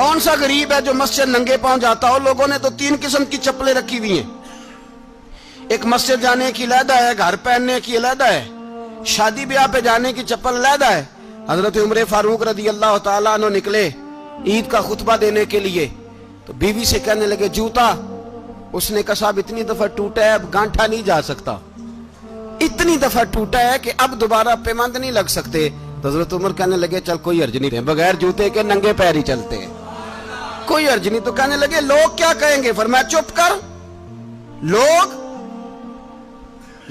کون سا غریب ہے جو مسجد ننگے پاؤں جاتا ہو؟ لوگوں نے تو 3 قسم کی چپلیں رکھی ہوئی ہیں، ایک مسجد جانے کی علیحدہ ہے، گھر پہننے کی علیحدہ ہے، شادی بیاہ پہ جانے کی چپل علیحدہ ہے۔ حضرت عمر فاروق رضی اللہ تعالیٰ عنہ نکلے عید کا خطبہ دینے کے لیے، تو بیوی سے کہنے لگے جوتا، اس نے کہا صاحب اتنی دفعہ ٹوٹا ہے اب گانٹھا نہیں جا سکتا، اتنی دفعہ ٹوٹا ہے کہ اب دوبارہ پیمند نہیں لگ سکتے۔ تو حضرت عمر کہنے لگے چل کوئی حرج نہیں، بغیر جوتے کے ننگے پیر ہی چلتے ہیں، کوئی حرج نہیں۔ تو کہنے لگے لوگ کیا کہیں گے؟ فرمایا چپ کر، لوگ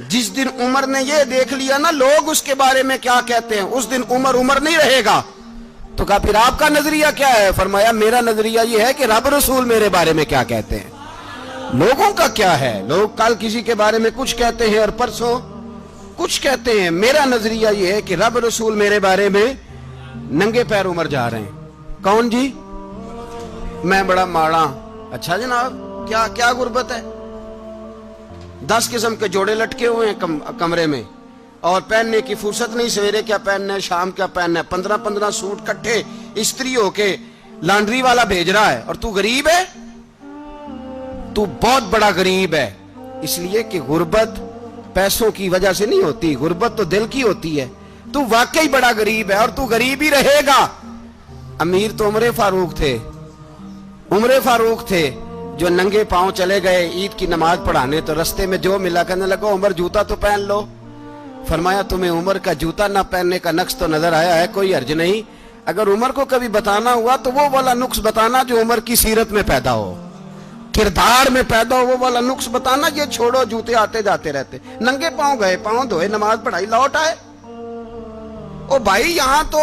جس دن عمر نے یہ دیکھ لیا نا لوگ اس کے بارے میں کیا کہتے ہیں، اس دن عمر نہیں رہے گا۔ تو کہا پھر آپ کا نظریہ کیا ہے؟ فرمایا میرا نظریہ یہ ہے کہ رب رسول میرے بارے میں کیا کہتے ہیں، لوگوں کا کیا ہے؟ لوگ کل کسی کے بارے میں کچھ کہتے ہیں اور پرسوں کچھ کہتے ہیں، میرا نظریہ یہ ہے کہ رب رسول میرے بارے میں ننگے پیر عمر جا رہے ہیں۔ کون جی؟ میں بڑا ماڑا۔ اچھا جناب، کیا غربت ہے؟ 10 قسم کے جوڑے لٹکے ہوئے ہیں کمرے میں، اور پہننے کی فرصت نہیں، سویرے کیا پہننا ہے، شام کیا پہننا ہے، 15 سوٹ کٹھے استری ہو کے لانڈری والا بھیج رہا ہے، اور تو غریب ہے، تو بہت بڑا غریب ہے۔ اس لیے کہ غربت پیسوں کی وجہ سے نہیں ہوتی، غربت تو دل کی ہوتی ہے۔ تو واقعی بڑا غریب ہے اور تو غریب ہی رہے گا۔ امیر تو عمر فاروق تھے جو ننگے پاؤں چلے گئے عید کی نماز پڑھانے، تو رستے میں جو ملا کہنے لگا عمر جوتا تو پہن لو۔ فرمایا تمہیں عمر کا جوتا نہ پہننے کا نقص تو نظر آیا ہے، کوئی حرج نہیں، اگر عمر کو کبھی بتانا ہوا تو وہ والا نقص بتانا جو عمر کی سیرت میں پیدا ہو، کردار میں پیدا ہو، وہ والا نقص بتانا، یہ چھوڑو جوتے آتے جاتے رہتے۔ ننگے پاؤں گئے، پاؤں دھوئے، نماز پڑھائی، لوٹ آئے۔ او بھائی یہاں تو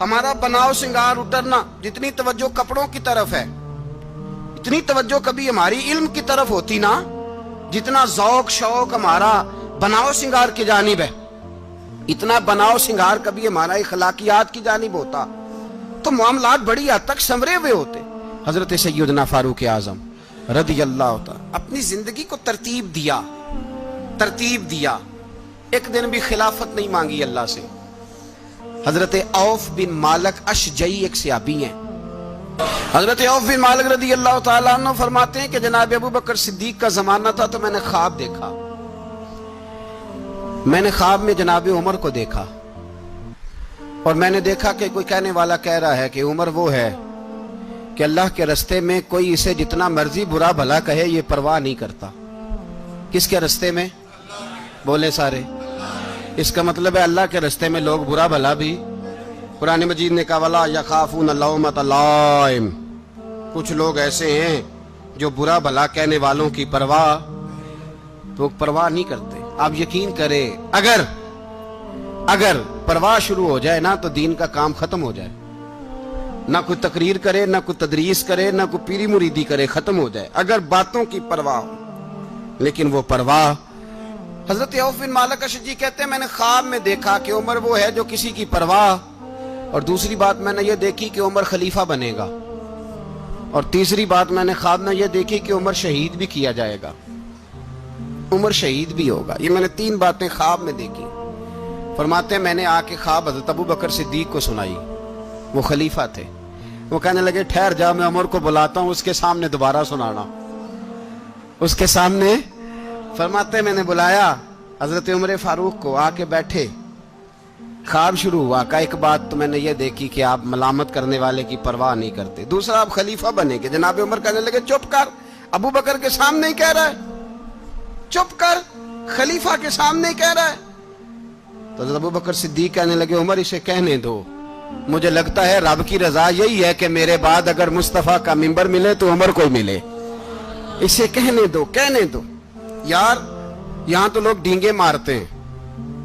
ہمارا بناؤ سنگار اترنا، جتنی توجہ کپڑوں کی طرف ہے اتنی توجہ کبھی ہماری علم کی طرف ہوتی نا، جتنا ذوق شوق ہمارا بناؤ سنگار کی جانب ہے، اتنا بناؤ سنگار کبھی ہمارا اخلاقیات کی جانب ہوتا تو معاملات بڑی حد تک سنورے ہوئے ہوتے۔ حضرت سیدنا فاروق اعظم رضی اللہ تعالی اپنی زندگی کو ترتیب دیا، ایک دن بھی خلافت نہیں مانگی اللہ سے۔ حضرت عوف بن مالک اشجعی ایک صحابی ہیں، حضرت عوف بن مالک رضی اللہ تعالیٰ عنہ فرماتے ہیں کہ جناب ابو بکر صدیق کا زمانہ تھا تو میں نے خواب دیکھا، میں نے خواب میں جناب عمر کو دیکھا، اور میں نے دیکھا کہ کوئی کہنے والا کہہ رہا ہے کہ عمر وہ ہے کہ اللہ کے رستے میں کوئی اسے جتنا مرضی برا بھلا کہے یہ پرواہ نہیں کرتا۔ کس کے رستے میں؟ بولے سارے۔ اس کا مطلب ہے اللہ کے رستے میں لوگ برا بھلا بھی، قرآن مجید نے کہا وَلَا يَخَافُونَ لَوْمَةَ لَائِمٍ، کچھ لوگ ایسے ہیں جو برا بھلا کہنے والوں کی پرواہ نہیں کرتے۔ آپ یقین کریں اگر پرواہ شروع ہو جائے نا تو دین کا کام ختم ہو جائے، نہ کوئی تقریر کرے، نہ کوئی تدریس کرے، نہ کوئی پیری مریدی کرے، ختم ہو جائے اگر باتوں کی پرواہ ہو۔ لیکن وہ پرواہ، حضرت عوف بن مالک اشجعی کہتے ہیں میں نے خواب میں دیکھا کہ عمر وہ ہے جو کسی کی پرواہ، اور دوسری بات میں نے یہ دیکھی کہ عمر خلیفہ بنے گا، اور تیسری بات میں نے خواب میں یہ دیکھی کہ عمر شہید بھی کیا جائے گا، عمر شہید بھی ہوگا۔ یہ میں نے 3 باتیں خواب میں دیکھی۔ فرماتے ہیں میں نے آ کے خواب حضرت ابو بکر صدیق کو سنائی، وہ خلیفہ تھے، وہ کہنے لگے ٹھہر جا، میں عمر کو بلاتا ہوں، اس کے سامنے دوبارہ سنانا، اس کے سامنے۔ فرماتے ہیں میں نے بلایا حضرت عمر فاروق کو، آ کے بیٹھے، خواب شروع ہوا۔ کہا ایک بات تو میں نے یہ دیکھی کہ آپ ملامت کرنے والے کی پرواہ نہیں کرتے، دوسرا آپ خلیفہ بنے گے۔ جناب عمر کہنے لگے چپ کر، ابو بکر کے سامنے ہی کہہ رہا ہے، چپ کر، خلیفہ کے سامنے ہی کہہ رہا ہے۔ تو حضرت ابو بکر صدیق کہنے لگے عمر اسے کہنے دو، مجھے لگتا ہے رب کی رضا یہی ہے کہ میرے بعد اگر مصطفیٰ کا منبر ملے تو عمر کو ہی ملے، اسے کہنے دو۔ یار یہاں تو لوگ ڈینگے مارتے ہیں،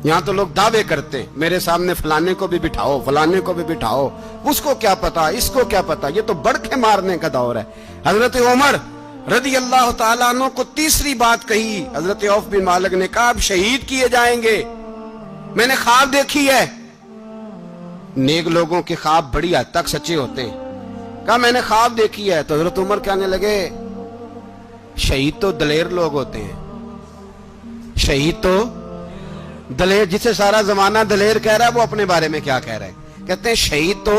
یہاں تو لوگ دعوے کرتے ہیں میرے سامنے فلانے کو بھی بٹھاؤ، فلانے کو بھی بٹھاؤ، اس کو کیا پتا، اس کو کیا پتا، یہ تو بڑکے مارنے کا دور ہے۔ حضرت عمر رضی اللہ تعالیٰ عنہ کو تیسری بات کہی، حضرت عوف بن مالک نے کہا آپ شہید کیے جائیں گے، میں نے خواب دیکھی ہے۔ نیک لوگوں کے خواب بڑی حد تک سچے ہوتے ہیں۔ کہا میں نے خواب دیکھی ہے۔ تو حضرت عمر کہنے لگے شہید تو دلیر لوگ ہوتے ہیں، شہید تو دلیر، جسے سارا زمانہ دلیر کہہ رہا ہے وہ اپنے بارے میں کیا کہہ رہا ہے؟ کہتے ہیں شہید تو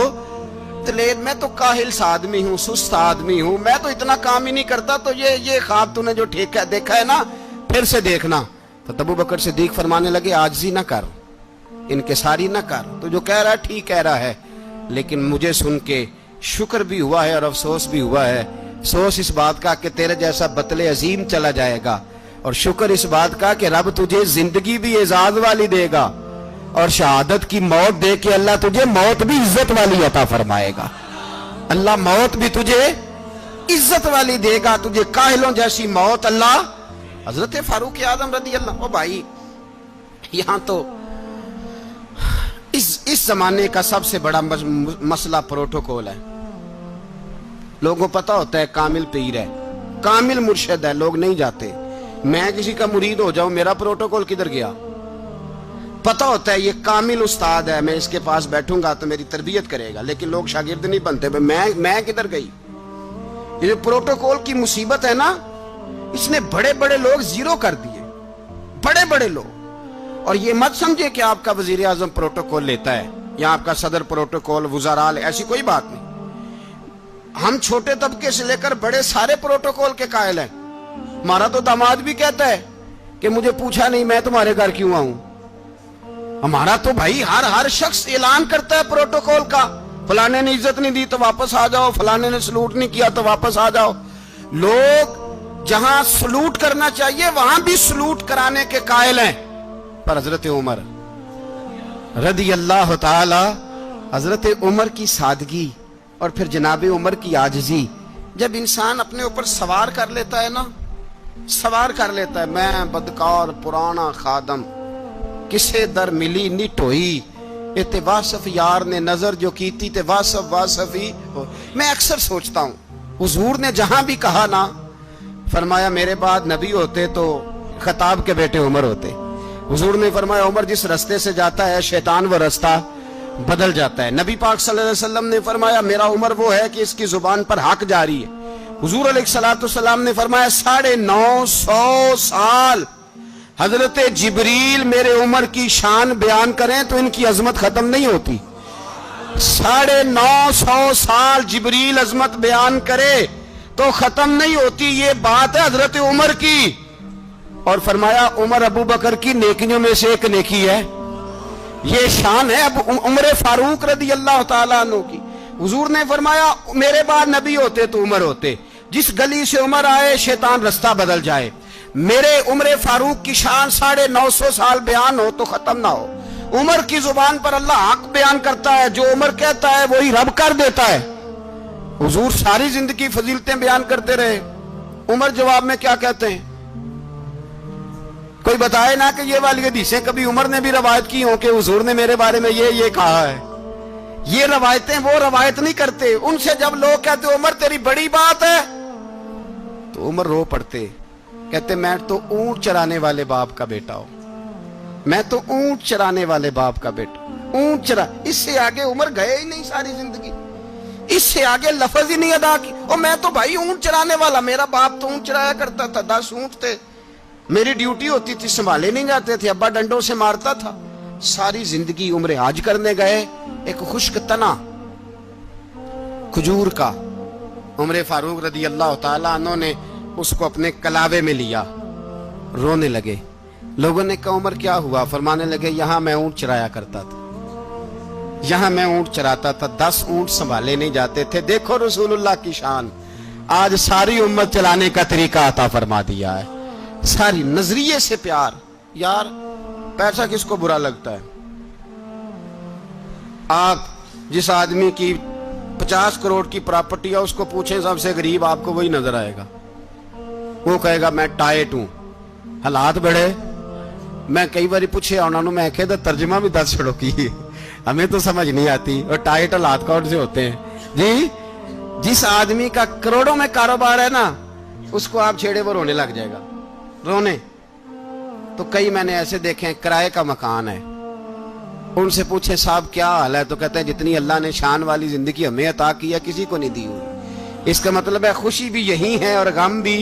پتلے، میں تو کاہل سا آدمی ہوں، سست آدمی ہوں، میں تو اتنا کام ہی نہیں کرتا، تو یہ خواب تو نے جو دیکھا ہے نا پھر سے دیکھنا۔ تو ابو بکر صدیق فرمانے لگے عاجزی نہ کر، انکساری نہ کر، تو جو کہہ رہا ہے ٹھیک کہہ رہا ہے، لیکن مجھے سن کے شکر بھی ہوا ہے اور افسوس بھی ہوا ہے۔ افسوس اس بات کا کہ تیرے جیسا بطل عظیم چلا جائے گا، اور شکر اس بات کا کہ رب تجھے زندگی بھی اعزاز والی دے گا، اور شہادت کی موت دے کے اللہ تجھے موت بھی عزت والی عطا فرمائے گا۔ اللہ موت بھی تجھے عزت والی دے گا، تجھے کاہلوں جیسی موت اللہ۔ حضرت فاروق اعظم رضی اللہ، او بھائی یہاں تو اس زمانے کا سب سے بڑا مسئلہ پروٹوکول ہے۔ لوگوں پتہ ہوتا ہے کامل پیر ہے، کامل مرشد ہے، لوگ نہیں جاتے۔ میں کسی کا مرید ہو جاؤں، میرا پروٹوکول کدھر گیا؟ پتہ ہوتا ہے یہ کامل استاد ہے، میں اس کے پاس بیٹھوں گا تو میری تربیت کرے گا، لیکن لوگ شاگرد نہیں بنتے۔ میں کدھر گئی؟ یہ پروٹوکول کی مصیبت ہے نا، اس نے بڑے بڑے لوگ زیرو کر دیے، بڑے بڑے لوگ۔ اور یہ مت سمجھے کہ آپ کا وزیر اعظم پروٹوکول لیتا ہے یا آپ کا صدر پروٹوکول، وزراء، ایسی کوئی بات نہیں۔ ہم چھوٹے طبقے سے لے کر بڑے سارے پروٹوکول کے قائل ہیں۔ ہمارا تو داماد بھی کہتا ہے کہ مجھے پوچھا نہیں میں تمہارے گھر کیوں آؤں۔ ہمارا تو بھائی ہر شخص اعلان کرتا ہے پروٹوکول کا، فلانے نے عزت نہیں دی تو واپس آ جاؤ، فلانے نے سلوٹ نہیں کیا تو واپس آ جاؤ۔ لوگ جہاں سلوٹ کرنا چاہیے وہاں بھی سلوٹ کرانے کے قائل ہیں۔ پر حضرت عمر رضی اللہ تعالی، حضرت عمر کی سادگی اور پھر جناب عمر کی عاجزی، جب انسان اپنے اوپر سوار کر لیتا ہے نا، سوار کر لیتا ہے، میں بدکار پرانا خادم، کسے در ملی نٹ ہوئی، تے واصف یار نے نظر جو کی تھی تے واصف ہی ہو۔ میں اکثر سوچتا ہوں حضور نے جہاں بھی کہا نا، فرمایا میرے بعد نبی ہوتے تو خطاب کے بیٹے عمر ہوتے۔ حضور نے فرمایا عمر جس رستے سے جاتا ہے شیطان وہ رستہ بدل جاتا ہے۔ نبی پاک صلی اللہ علیہ وسلم نے فرمایا میرا عمر وہ ہے کہ اس کی زبان پر حق جاری ہے۔ حضور علیہ السلام نے فرمایا 950 سال حضرت جبریل میرے عمر کی شان بیان کریں تو ان کی عظمت ختم نہیں ہوتی۔ 950 سال جبریل عظمت بیان کرے تو ختم نہیں ہوتی۔ یہ بات ہے حضرت عمر کی، اور فرمایا عمر ابو بکر کی نیکیوں میں سے ایک نیکی ہے، یہ شان ہے اب عمر فاروق رضی اللہ تعالیٰ عنہ کی۔ حضور نے فرمایا میرے بعد نبی ہوتے تو عمر ہوتے، جس گلی سے عمر آئے شیطان رستہ بدل جائے۔ میرے عمر فاروق کی شان 950 سال بیان ہو تو ختم نہ ہو۔ عمر کی زبان پر اللہ حق بیان کرتا ہے، جو عمر کہتا ہے وہی رب کر دیتا ہے۔ حضور ساری زندگی فضیلتیں بیان کرتے رہے، عمر جواب میں کیا کہتے ہیں؟ کوئی بتائے نا کہ یہ والی حدیثیں کبھی عمر نے بھی روایت کی ہوں کہ حضور نے میرے بارے میں یہ کہا ہے۔ یہ روایتیں وہ روایت نہیں کرتے، ان سے جب لوگ کہتے عمر تیری بڑی بات ہے تو عمر رو پڑتے، کہتے میں تو اونٹ چرانے والے باپ کا بیٹا ہوں، میں تو اونٹ چرانے والے باپ کا بیٹا، اونٹ چرا۔ اس سے آگے عمر گئے ہی نہیں ساری زندگی، اس سے آگے لفظ ہی نہیں ادا کی۔ اور میں تو بھائی اونٹ چرانے والا، میرا باپ تو اونٹ چرایا کرتا تھا، 10 اونٹ تھے، میری ڈیوٹی ہوتی تھی، سنبھالے نہیں جاتے تھے، ابا ڈنڈوں سے مارتا تھا۔ ساری زندگی عمر حج کرنے گئے، ایک خشک تنا کھجور کا عمر فاروق رضی اللہ تعالیٰ عنہ نے اس کو اپنے کلاوے میں لیا، رونے لگے۔ لوگوں نے کہا عمر کیا ہوا؟ فرمانے لگے یہاں میں اونٹ چرایا کرتا تھا، یہاں میں اونٹ چراتا تھا، 10 اونٹ سنبھالے نہیں جاتے تھے۔ دیکھو رسول اللہ کی شان، آج ساری امت چلانے کا طریقہ عطا فرما دیا ہے، ساری نظریے سے پیار۔ یار پیسہ کس کو برا لگتا ہے؟ آپ جس آدمی کی 50 کروڑ کی پراپرٹی ہے اس کو پوچھیں سب سے غریب، آپ کو وہی نظر آئے گا، وہ کہے گا میں ٹائٹ ہوں۔ حالات بڑے، میں کئی باری پوچھے انہوں نے، میں کہتا ترجمہ بھی 10 چھڑوں کی، ہمیں تو سمجھ نہیں آتی، اور ٹائٹ حالات کون سے ہوتے ہیں جی؟ جس آدمی کا کروڑوں میں کاروبار ہے نا، اس کو آپ چھیڑے وہ رونے لگ جائے گا، رونے۔ تو کئی میں نے ایسے دیکھے ہیں کرائے کا مکان ہے، ان سے پوچھے صاحب کیا حال ہے، تو کہتے ہیں جتنی اللہ نے شان والی زندگی ہمیں عطا کی ہے کسی کو نہیں دی ہوئی۔ اس کا مطلب ہے خوشی بھی یہی ہے اور غم بھی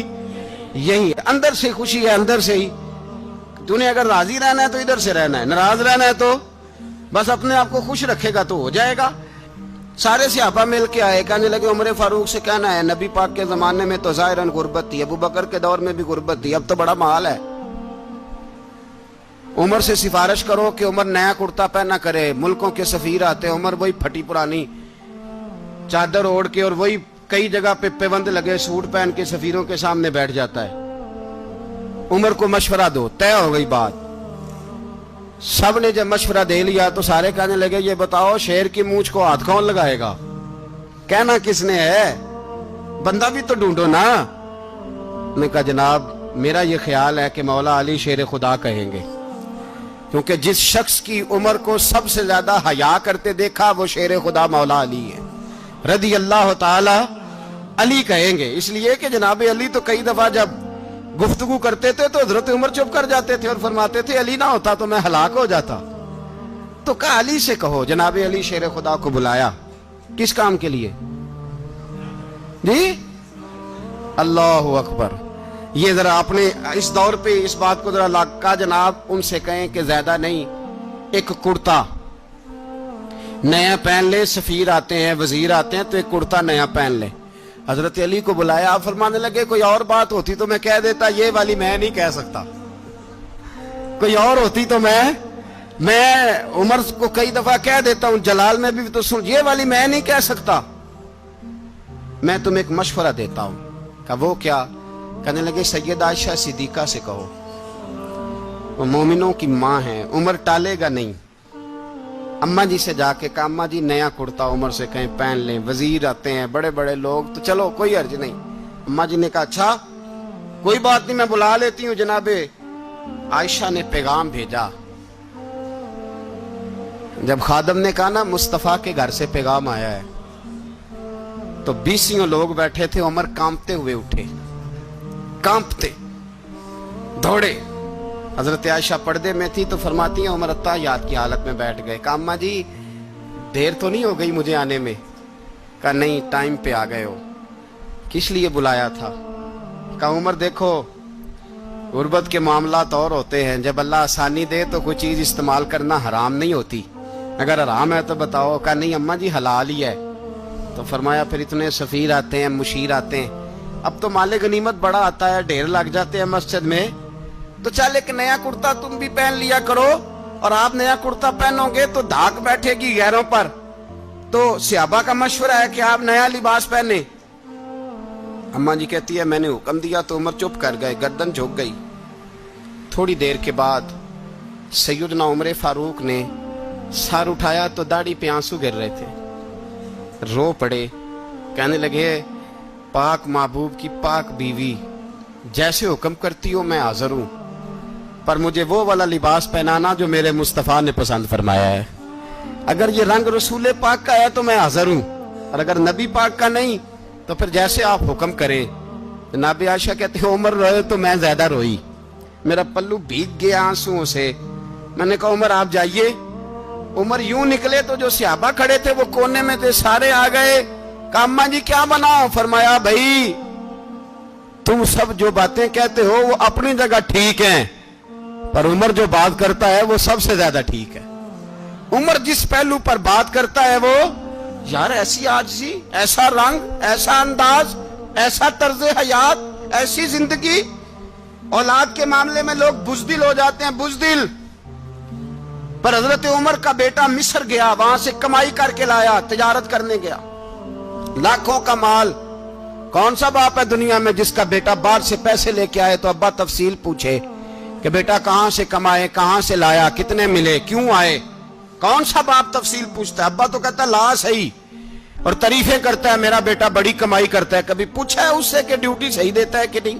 یہی ہے، اندر سے خوشی ہے، اندر سے ہی۔ تو نے اگر راضی رہنا ہے تو ادھر سے رہنا ہے، ناراض رہنا ہے تو بس اپنے آپ کو خوش رکھے گا تو ہو جائے گا۔ سارے صحابہ مل کے آئے، کہنے لگے عمر فاروق سے کہنا ہے نبی پاک کے زمانے میں تو ظاہراً غربت تھی، ابو بکر کے دور میں بھی غربت تھی، اب تو بڑا مال ہے، عمر سے سفارش کرو کہ عمر نیا کرتا پہنا کرے۔ ملکوں کے سفیر آتے، عمر وہی پھٹی پرانی چادر اوڑھ کے اور وہی کئی جگہ پہ پیوند لگے سوٹ پہن کے سفیروں کے سامنے بیٹھ جاتا ہے۔ عمر کو مشورہ دو، طے ہو گئی بات۔ سب نے جب مشورہ دے لیا تو سارے کہنے لگے یہ بتاؤ شیر کی مونچھ کو ہاتھ کون لگائے گا؟ کہنا کس نے ہے؟ بندہ بھی تو ڈھونڈو نا۔ نے کہا جناب میرا یہ خیال ہے کہ مولا علی شیر خدا کہیں گے، کیونکہ جس شخص کی عمر کو سب سے زیادہ حیا کرتے دیکھا وہ شیر خدا مولا علی ہے رضی اللہ تعالی علی کہیں گے، اس لیے کہ جناب علی تو کئی دفعہ جب گفتگو کرتے تھے تو حضرت عمر چپ کر جاتے تھے اور فرماتے تھے علی نہ ہوتا تو میں ہلاک ہو جاتا۔ تو کہا علی سے کہو۔ جناب علی شیر خدا کو بلایا، کس کام کے لیے؟ جی اللہ اکبر۔ یہ ذرا اپنے اس دور پہ اس بات کو ذرا لاکا جناب ان سے کہیں کہ زیادہ نہیں، ایک کرتا نیا پہن لے، سفیر آتے ہیں وزیر آتے ہیں تو ایک کرتا نیا پہن لے۔ حضرت علی کو بلایا، آپ فرمانے لگے کوئی اور بات ہوتی تو میں کہہ دیتا، یہ والی میں نہیں کہہ سکتا، کوئی اور ہوتی تو میں عمر کو کئی دفعہ کہہ دیتا ہوں، جلال میں بھی تو سن، یہ والی میں نہیں کہہ سکتا، میں تمہیں ایک مشورہ دیتا ہوں۔ کہا وہ کیا؟ کہنے لگے سید عائشہ صدیقہ سے کہو، وہ مومنوں کی ماں ہیں، عمر ٹالے گا نہیں۔ اماں جی سے جا کے کہا اماں جی نیا کرتا عمر سے کہیں پہن لیں، وزیر آتے ہیں بڑے بڑے لوگ تو چلو کوئی حرج نہیں۔ اماں جی نے کہا اچھا کوئی بات نہیں میں بلا لیتی ہوں۔ جناب عائشہ نے پیغام بھیجا، جب خادم نے کہا نا مصطفیٰ کے گھر سے پیغام آیا ہے تو 20 لوگ بیٹھے تھے، عمر کانپتے ہوئے اٹھے، کانپتے دوڑے۔ حضرت عائشہ پردے میں تھی تو فرماتی ہیں عمر اتحیات کی حالت میں بیٹھ گئے۔ کہا اماں جی دیر تو نہیں ہو گئی مجھے آنے میں؟ کہا نہیں ٹائم پہ آ گئے ہو۔ کس لیے بلایا تھا؟ کہا عمر دیکھو غربت کے معاملات اور ہوتے ہیں، جب اللہ آسانی دے تو کوئی چیز استعمال کرنا حرام نہیں ہوتی، اگر حرام ہے تو بتاؤ۔ کہا نہیں اماں جی حلال ہی ہے۔ تو فرمایا پھر اتنے سفیر آتے ہیں مشیر آتے ہیں، اب تو مال غنیمت بڑا آتا ہے، ڈھیر لگ جاتے ہیں مسجد میں، تو چل ایک نیا کرتا تم بھی پہن لیا کرو، اور آپ نیا کرتا پہنو گے تو دھاک بیٹھے گی غیروں پر۔ تو صحابہ کا مشورہ ہے کہ آپ نیا لباس پہنے۔ اماں جی کہتی ہے میں نے حکم دیا تو عمر چپ کر گئے، گردن جھک گئی۔ تھوڑی دیر کے بعد سیدنا عمر فاروق نے سر اٹھایا تو داڑھی پہ آنسو گر رہے تھے، رو پڑے، کہنے لگے پاک محبوب کی پاک بیوی جیسے حکم کرتی ہو میں حاضر ہوں، پر مجھے وہ والا لباس پہنانا جو میرے مصطفیٰ نے پسند فرمایا ہے، اگر یہ رنگ رسول پاک کا ہے تو میں حاضر ہوں، اور اگر نبی پاک کا نہیں تو پھر جیسے آپ حکم کریں۔ جناب عائشہ کہتے ہیں عمر روئے تو میں زیادہ روئی، میرا پلو بھیگ گیا آنسوؤں سے۔ میں نے کہا عمر آپ جائیے۔ عمر یوں نکلے تو جو صحابہ کھڑے تھے وہ کونے میں تھے، سارے آ گئے۔ کہا اماں جی کیا بناؤ؟ فرمایا بھائی تم سب جو باتیں کہتے ہو وہ اپنی جگہ ٹھیک ہیں، پر عمر جو بات کرتا ہے وہ سب سے زیادہ ٹھیک ہے۔ عمر جس پہلو پر بات کرتا ہے وہ یار ایسی عاجزی، ایسا رنگ، ایسا انداز، ایسا طرز حیات، ایسی زندگی۔ اولاد کے معاملے میں لوگ بزدل ہو جاتے ہیں، بزدل، پر حضرت عمر کا بیٹا مصر گیا، وہاں سے کمائی کر کے لایا، تجارت کرنے گیا، لاکھوں کا مال۔ کون سا باپ ہے دنیا میں جس کا بیٹا باہر سے پیسے لے کے آئے تو ابا تفصیل پوچھے کہ بیٹا کہاں سے کمائے، کہاں سے لایا، کتنے ملے، کیوں آئے؟ کون سا باپ تفصیل پوچھتا ہے؟ ابا تو کہتا ہے لا صحیح، اور تعریفیں کرتا ہے میرا بیٹا بڑی کمائی کرتا ہے۔ کبھی پوچھا ہے اس سے کہ ڈیوٹی صحیح دیتا ہے کہ نہیں؟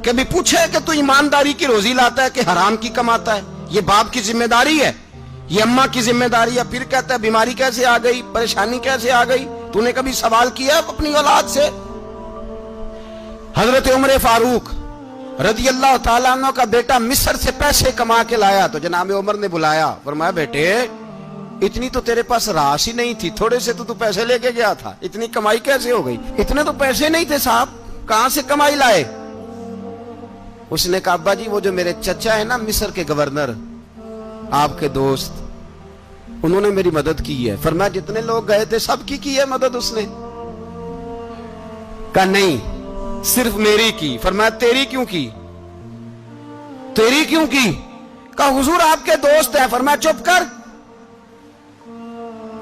کبھی پوچھا ہے کہ تو ایمانداری کی روزی لاتا ہے کہ حرام کی کماتا ہے؟ یہ باپ کی ذمہ داری ہے، یہ اماں کی ذمہ داری ہے۔ پھر کہتا ہے بیماری کیسے آ گئی، پریشانی کیسے آ گئی؟ تو نے کبھی سوال کیا اپنی اولاد سے؟ حضرت عمر فاروق رضی اللہ تعالیٰ عنہ کا بیٹا مصر سے پیسے کما کے لایا تو جناب عمر نے بلایا، فرمایا بیٹے اتنی تو تیرے پاس راس ہی نہیں تھی، تھوڑے سے تو پیسے لے کے گیا تھا، اتنی کمائی کیسے ہو گئی؟ اتنے تو پیسے نہیں تھے صاحب، کہاں سے کمائی لائے؟ اس نے کہا ابا جی وہ جو میرے چچا ہے نا مصر کے گورنر، آپ کے دوست، انہوں نے میری مدد کی ہے. فرمایا جتنے لوگ گئے تھے سب کی ہے مدد اس نے؟ کہا نہیں صرف میری کی. فرمایا تیری کیوں کی؟ تیری کیوں کی؟ کہا حضور آپ کے دوست ہیں. فرمایا چپ کر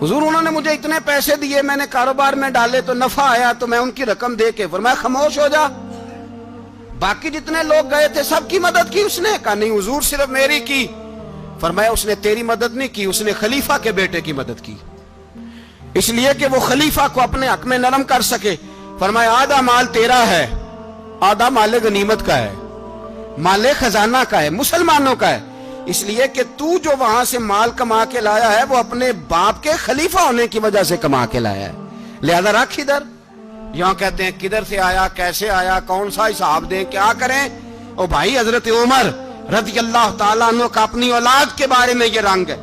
حضور انہوں نے مجھے اتنے پیسے دیے, میں نے کاروبار میں ڈالے تو نفع آیا تو میں ان کی رقم دے کے. فرمایا خاموش ہو جا, باقی جتنے لوگ گئے تھے سب کی مدد کی اس نے؟ کہا نہیں حضور صرف میری کی. فرمایا اس نے تیری مدد نہیں کی, اس نے خلیفہ کے بیٹے کی مدد کی, اس لیے کہ وہ خلیفہ کو اپنے حق میں نرم کر سکے. فرمایا آدھا مال تیرا ہے, آدھا مال غنیمت کا ہے, مال خزانہ کا ہے, مسلمانوں کا ہے, اس لیے کہ تو جو وہاں سے مال کما کے لایا ہے وہ اپنے باپ کے خلیفہ ہونے کی وجہ سے کما کے لایا ہے, لہذا رکھ ادھر. یہاں کہتے ہیں کدھر سے آیا, کیسے آیا, کون سا حساب دیں, کیا کریں؟ او بھائی حضرت عمر رضی اللہ تعالیٰ عنہ کا اپنی اولاد کے بارے میں یہ رنگ ہے.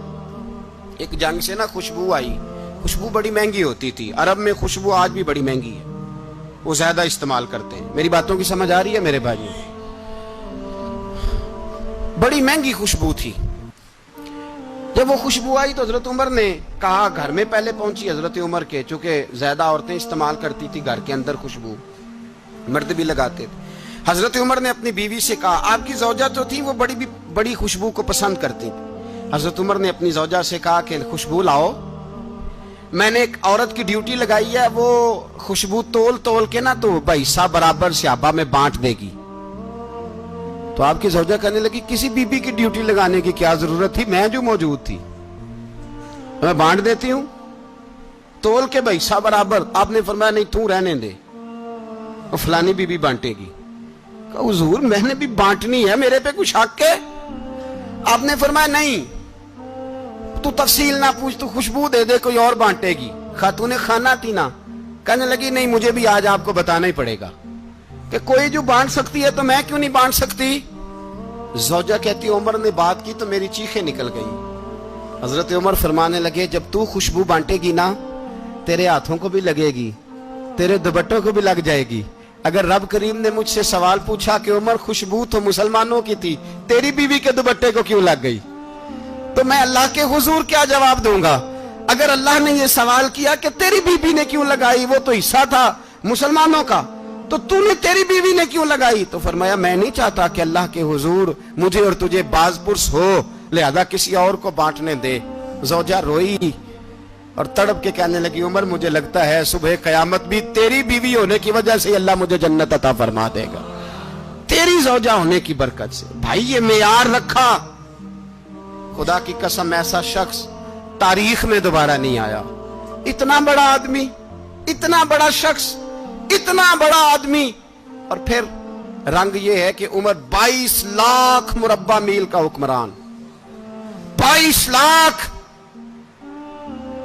ایک جنگ سے نا خوشبو آئی, خوشبو بڑی مہنگی ہوتی تھی, عرب میں خوشبو آج بھی بڑی مہنگی ہے, وہ زیادہ استعمال کرتے ہیں. میری باتوں کی سمجھ آ رہی ہے میرے بھائیوں؟ بڑی مہنگی خوشبو تھی. جب وہ خوشبو آئی تو حضرت عمر نے کہا, گھر میں پہلے پہنچی حضرت عمر کے, چونکہ زیادہ عورتیں استعمال کرتی تھی گھر کے اندر خوشبو, مرد بھی لگاتے تھے. حضرت عمر نے اپنی بیوی سے کہا, آپ کی زوجہ تو تھی وہ بڑی خوشبو کو پسند کرتی تھی. حضرت عمر نے اپنی زوجہ سے کہا کہ خوشبو لاؤ, میں نے ایک عورت کی ڈیوٹی لگائی ہے, وہ خوشبو تول کے نا تو حصہ برابر صحابہ میں بانٹ دے گی. تو آپ کی زوجہ کہنے لگی کسی بی بی کی ڈیوٹی لگانے کی کیا ضرورت تھی, میں جو موجود تھی میں بانٹ دیتی ہوں تول کے حصہ برابر. آپ نے فرمایا نہیں تو رہنے دے, وہ فلانی بی بی بانٹے گی. کہا حضور میں نے بھی بانٹنی ہے, میرے پہ کچھ حق ہے؟ آپ نے فرمایا نہیں تو تفصیل نہ پوچھ, تو خوشبو دے دے, کوئی اور بانٹے گی. خاتون خانہ تھی نا, کہنے لگی نہیں مجھے بھی آج آپ کو بتانا ہی پڑے گا کہ کوئی جو بانٹ سکتی ہے تو میں کیوں نہیں بانٹ سکتی. زوجہ کہتی عمر نے بات کی تو میری چیخیں نکل گئی. حضرت عمر فرمانے لگے جب تو خوشبو بانٹے گی نا تیرے ہاتھوں کو بھی لگے گی, تیرے دوپٹوں کو بھی لگ جائے گی. اگر رب کریم نے مجھ سے سوال پوچھا کہ عمر خوشبو تو مسلمانوں کی تھی, تیری بیوی کے دوپٹے کو کیوں لگ گئی, تو میں اللہ کے حضور کیا جواب دوں گا؟ اگر اللہ نے یہ سوال کیا کہ تیری بیوی نے کیوں لگائی, وہ تو حصہ تھا مسلمانوں کا, تو تو نے تیری بیوی نے کیوں لگائی؟ تو فرمایا میں نہیں چاہتا کہ اللہ کے حضور مجھے اور تجھے باز پرس ہو, لہذا کسی اور کو بانٹنے دے. زوجہ روئی اور تڑپ کے کہنے لگی عمر مجھے لگتا ہے صبح قیامت بھی تیری بیوی ہونے کی وجہ سے اللہ مجھے جنت عطا فرما دے گا, تیری زوجہ ہونے کی برکت سے. بھائی یہ معیار رکھا, خدا کی قسم ایسا شخص تاریخ میں دوبارہ نہیں آیا. اتنا بڑا آدمی, اتنا بڑا شخص, اتنا بڑا آدمی, اور پھر رنگ یہ ہے کہ عمر 22 لاکھ مربع میل کا حکمران, 22 لاکھ,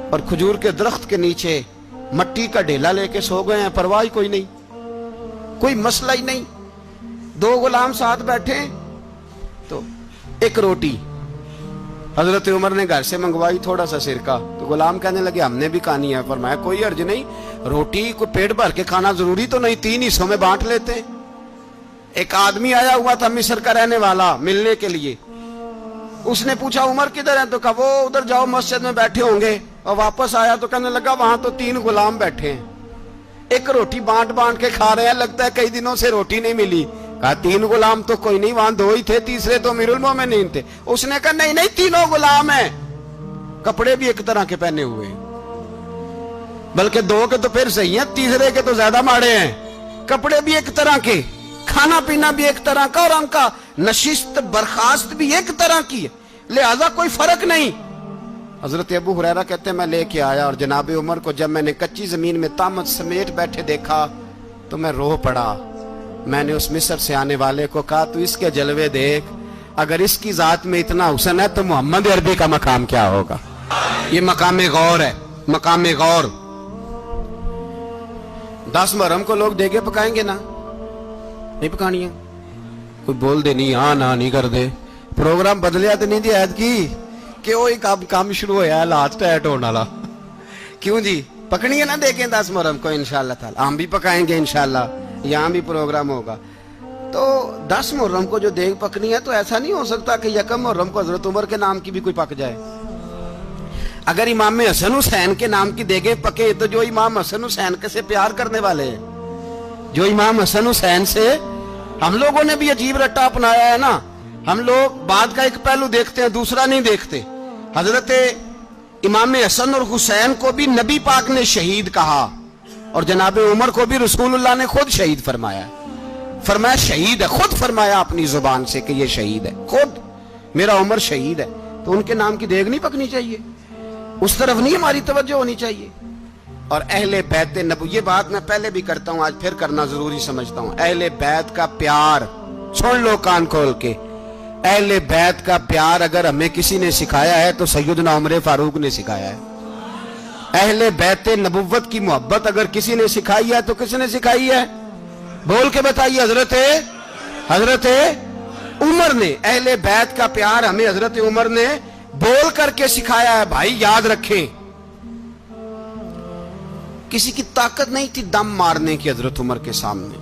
اور کھجور کے درخت کے نیچے مٹی کا ڈھیلا لے کے سو گئے ہیں, پرواہ کوئی نہیں, کوئی مسئلہ ہی نہیں. 2 غلام ساتھ بیٹھے تو ایک روٹی حضرت عمر نے گھر سے منگوائی, تھوڑا سا سرکہ, تو غلام کہنے لگے ہم نے بھی کھانی ہے. فرمایا کوئی حرج نہیں, روٹی کو پیٹ بھر کے کھانا ضروری تو نہیں, 3 حصوں میں بانٹ لیتے ہیں. ایک آدمی آیا ہوا تھا مصر کا رہنے والا ملنے کے لیے, اس نے پوچھا عمر کدھر ہیں, تو کہا وہ ادھر جاؤ مسجد میں بیٹھے ہوں گے. اور واپس آیا تو کہنے لگا وہاں تو 3 غلام بیٹھے ہیں, ایک روٹی بانٹ کے کھا رہے ہیں, لگتا ہے کئی دنوں سے روٹی نہیں ملی. کہا 3 غلام تو کوئی نہیں, وہاں 2 ہی تھے, تیسرے تو امیر المومنین تھے. اس نے کہا نہیں 3 غلام ہیں, کپڑے بھی ایک طرح کے پہنے ہوئے, بلکہ 2 کے تو پھر صحیح ہیں, تیسرے کے تو زیادہ ماڑے ہیں. کپڑے بھی ایک طرح کے, کھانا پینا بھی ایک طرح کا, اور ان کا نشست برخاست بھی ایک طرح کی ہے, لہذا کوئی فرق نہیں. حضرت ابو ہریرہ کہتے ہیں میں لے کے آیا, اور جناب عمر کو جب میں نے کچی زمین میں تامت سمیٹ بیٹھے دیکھا تو میں رو پڑا. میں نے اس مصر سے آنے والے کو کہا تو اس کے جلوے دیکھ, اگر اس کی ذات میں اتنا حسن ہے تو محمد عربی کا مقام کیا ہوگا. یہ مقام غور ہے, مقام غور. 10 محرم کو لوگ دیگے پکائیں گے نا, نہیں پکانی ہے, کوئی بول دے نہیں, ہاں نہ نہیں کر دے, پروگرام بدلیا تو نہیں دی عید کی کہ وہ کام شروع ہویا ہے لات ٹائٹ ہونے والا. کیوں جی پکنی ہے نا دیکھیں 10 محرم کو انشاءاللہ تعالی, ہم بھی پکائیں گے انشاءاللہ, یہاں بھی پروگرام ہوگا. تو 10 محرم کو جو دیگ پکنی ہے تو ایسا نہیں ہو سکتا کہ 1 محرم کو حضرت عمر کے نام کی بھی کوئی پک جائے. اگر امام حسن حسین کے نام کی دیگیں پکے تو جو امام حسن حسین سے پیار کرنے والے ہیں، جو امام حسن حسین سے، ہم لوگوں نے بھی عجیب رٹا اپنایا ہے نا. ہم لوگ بات کا ایک پہلو دیکھتے ہیں، دوسرا نہیں دیکھتے. حضرت امام حسن اور حسین کو بھی نبی پاک نے شہید کہا، اور جناب عمر کو بھی رسول اللہ نے خود شہید فرمایا. فرمایا شہید ہے، خود فرمایا اپنی زبان سے کہ یہ شہید ہے، خود میرا عمر شہید ہے. تو ان کے نام کی دیگ نہیں پکنی چاہیے، اس طرف نہیں ہماری توجہ ہونی چاہیے. اور اہل بیت نبوت، یہ بات میں پہلے بھی کرتا ہوں، آج پھر کرنا ضروری سمجھتا ہوں. اہل بیت کا پیار، سن لو کان کھول کے، اہل بیت کا پیار اگر ہمیں کسی نے سکھایا ہے تو سیدنا عمر فاروق نے سکھایا ہے. اہل بیت نبوت کی محبت اگر کسی نے سکھائی ہے تو کس نے سکھائی ہے؟ بول کے بتائیے. حضرت عمر نے. اہل بیت کا پیار ہمیں حضرت عمر نے بول کر کے سکھایا ہے. بھائی یاد رکھیں، کسی کی طاقت نہیں تھی دم مارنے کی حضرت عمر کے سامنے،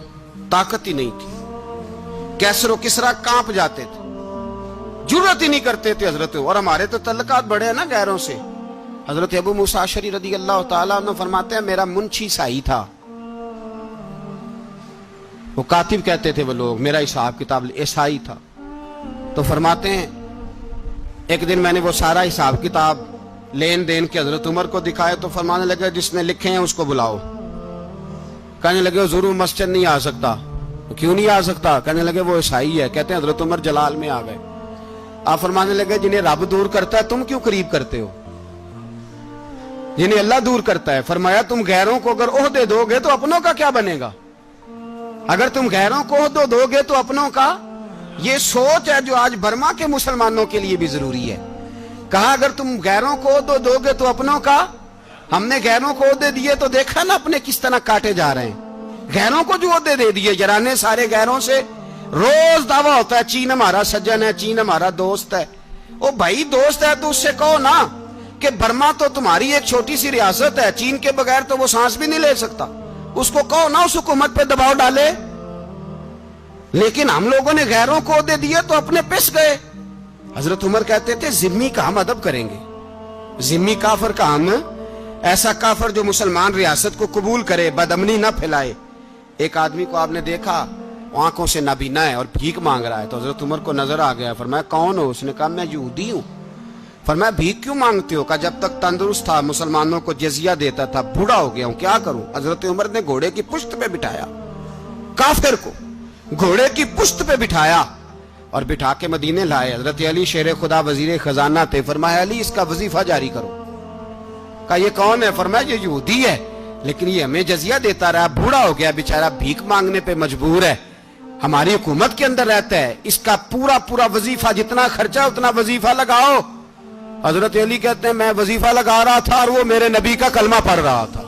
طاقت ہی نہیں تھی. کیسر و کسرا کانپ جاتے تھے، جرأت ہی نہیں کرتے تھے حضرت. اور ہمارے تو تعلقات بڑے ہیں نا غیروں سے. حضرت ابو موسیٰ اشعری رضی اللہ تعالیٰ عنہ فرماتے ہیں میرا منشی سائی تھا، وہ کاتب کہتے تھے وہ لوگ، میرا حساب کتاب عیسائی تھا. تو فرماتے ہیں ایک دن میں نے وہ سارا حساب کتاب لین دین کے حضرت عمر کو دکھائے تو فرمانے لگے جس نے لکھے ہیں اس کو بلاؤ. کہنے لگے حضور مسجد نہیں آ سکتا. کیوں نہیں آ سکتا؟ کہنے لگے وہ عیسائی ہے. کہتے ہیں حضرت عمر جلال میں آ گئے. آپ فرمانے لگے جنہیں رب دور کرتا ہے تم کیوں قریب کرتے ہو؟ جنہیں اللہ دور کرتا ہے. فرمایا تم غیروں کو اگر عہدے دو گے تو اپنوں کا کیا بنے گا؟ اگر تم غیروں کو عہدے دو گے تو اپنوں کا. یہ سوچ ہے جو آج برما کے مسلمانوں کے لیے بھی ضروری ہے. کہا اگر تم غیروں کو عہدے دو گے تو اپنوں کا. ہم نے غیروں کو عہدے دیے تو دیکھا نا اپنے کس طرح کاٹے جا رہے ہیں. غیروں کو جو عہدے دے دیے جرانے سارے غیروں سے. روز دعویٰ ہوتا ہے چین ہمارا سجن ہے، چین ہمارا دوست ہے. او بھائی دوست ہے تو اس سے کہو نا کہ برما تو تمہاری ایک چھوٹی سی ریاست ہے، چین کے بغیر تو وہ سانس بھی نہیں لے سکتا. اس کو کہو نا اس حکومت پہ دباؤ ڈالے. لیکن ہم لوگوں نے غیروں کو عہدے دیے تو اپنے پس گئے. حضرت عمر کہتے تھے ذمی کا ہم ادب کریں گے، ذمی کافر کا ہم، ایسا کافر جو مسلمان ریاست کو قبول کرے، بدامنی نہ پھیلائے. ایک آدمی کو آپ نے دیکھا آنکھوں سے نابینا ہے اور بھیک مانگ رہا ہے. تو حضرت عمر کو نظر آ گیا. فرمایا کون ہو؟ اس نے کہا میں یہودی ہوں. فرمایا بھیک کیوں مانگتے ہو؟ کہا جب تک تندرست تھا مسلمانوں کو جزیہ دیتا تھا، بوڑھا ہو گیا ہوں کیا کروں. حضرت عمر نے گھوڑے کی پشت پہ بٹھایا، کافر کو گھوڑے کی پشت پہ بٹھایا اور بٹھا کے مدینے لائے. حضرت علی شیر خدا وزیر خزانہ تھے. فرمایا علی اس کا وظیفہ جاری کرو. کہا یہ کون ہے؟ فرمایا یہ یہودی ہے لیکن یہ ہمیں جزیہ دیتا رہا، بوڑھا ہو گیا بیچارہ، بھیک مانگنے پہ مجبور ہے، ہماری حکومت کے اندر رہتا ہے، اس کا پورا وظیفہ جتنا خرچہ اتنا وظیفہ لگاؤ. حضرت علی کہتے ہیں میں وظیفہ لگا رہا تھا اور وہ میرے نبی کا کلمہ پڑھ رہا تھا،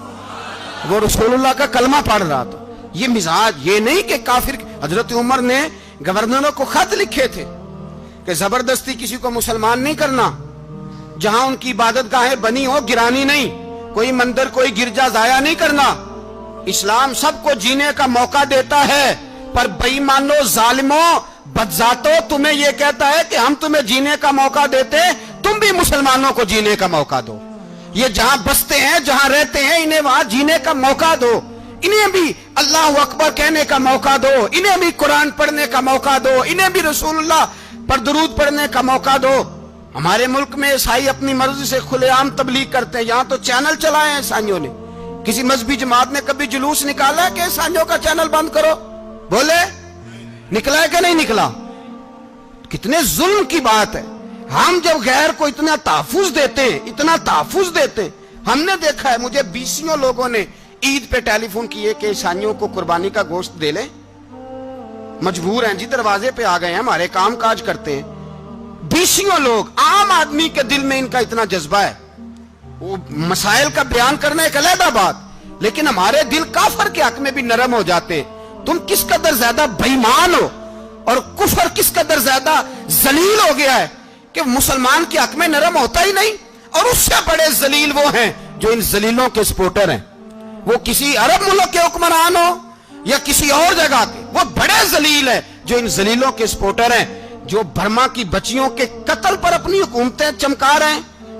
وہ رسول اللہ کا کلمہ پڑھ رہا تھا. یہ مزاج، یہ نہیں کہ کافر. حضرت عمر نے گورنروں کو خط لکھے تھے کہ زبردستی کسی کو مسلمان نہیں کرنا، جہاں ان کی عبادت گاہیں بنی ہو گرانی نہیں، کوئی مندر کوئی گرجا ضائع نہیں کرنا. اسلام سب کو جینے کا موقع دیتا ہے، پر بے ایمانو ظالموں بدذاتوں تمہیں یہ کہتا ہے کہ ہم تمہیں جینے کا موقع دیتے، تم بھی مسلمانوں کو جینے کا موقع دو. یہ جہاں بستے ہیں جہاں رہتے ہیں انہیں وہاں جینے کا موقع دو، انہیں بھی اللہ اکبر کہنے کا موقع دو، انہیں بھی قرآن پڑھنے کا موقع دو، انہیں بھی رسول اللہ پر درود پڑھنے کا موقع دو. ہمارے ملک میں عیسائی اپنی مرضی سے کھلے عام تبلیغ کرتے ہیں. یہاں تو چینل چلائے ہیں عیسائیوں نے. کسی مذہبی جماعت نے کبھی جلوس نکالا کہ عیسائیوں کا چینل بند کرو؟ بولے نکلا ہے کہ نہیں نکلا؟ کتنے ظلم کی بات ہے. ہم جب غیر کو اتنا تحفظ دیتے ہیں، اتنا تحفظ دیتے ہیں. ہم نے دیکھا ہے، مجھے بیسیوں لوگوں نے عید پہ ٹیلی فون کیے کہ عیسائیوں کو قربانی کا گوشت دے لیں، مجبور ہیں جی، دروازے پہ آ گئے ہیں، ہمارے کام کاج کرتے ہیں. بیسیوں لوگ، عام آدمی کے دل میں ان کا اتنا جذبہ ہے. وہ مسائل کا بیان کرنا ایک علیحدہ بات، لیکن ہمارے دل کافر کے حق میں بھی نرم ہو جاتے. تم کس قدر زیادہ بے ایمان ہو اور کفر کس قدر زیادہ ذلیل ہو گیا ہے کہ مسلمان کے حق میں نرم ہوتا ہی نہیں. اور اس سے بڑے ذلیل وہ ہیں جو ان ذلیلوں کے سپورٹر ہیں. وہ کسی عرب ملک کے حکمران ہو یا کسی اور جگہ کے، وہ بڑے ذلیل ہیں جو ان ذلیلوں کے سپورٹر ہیں، جو برما کی بچیوں کے قتل پر اپنی حکومتیں چمکا رہے ہیں.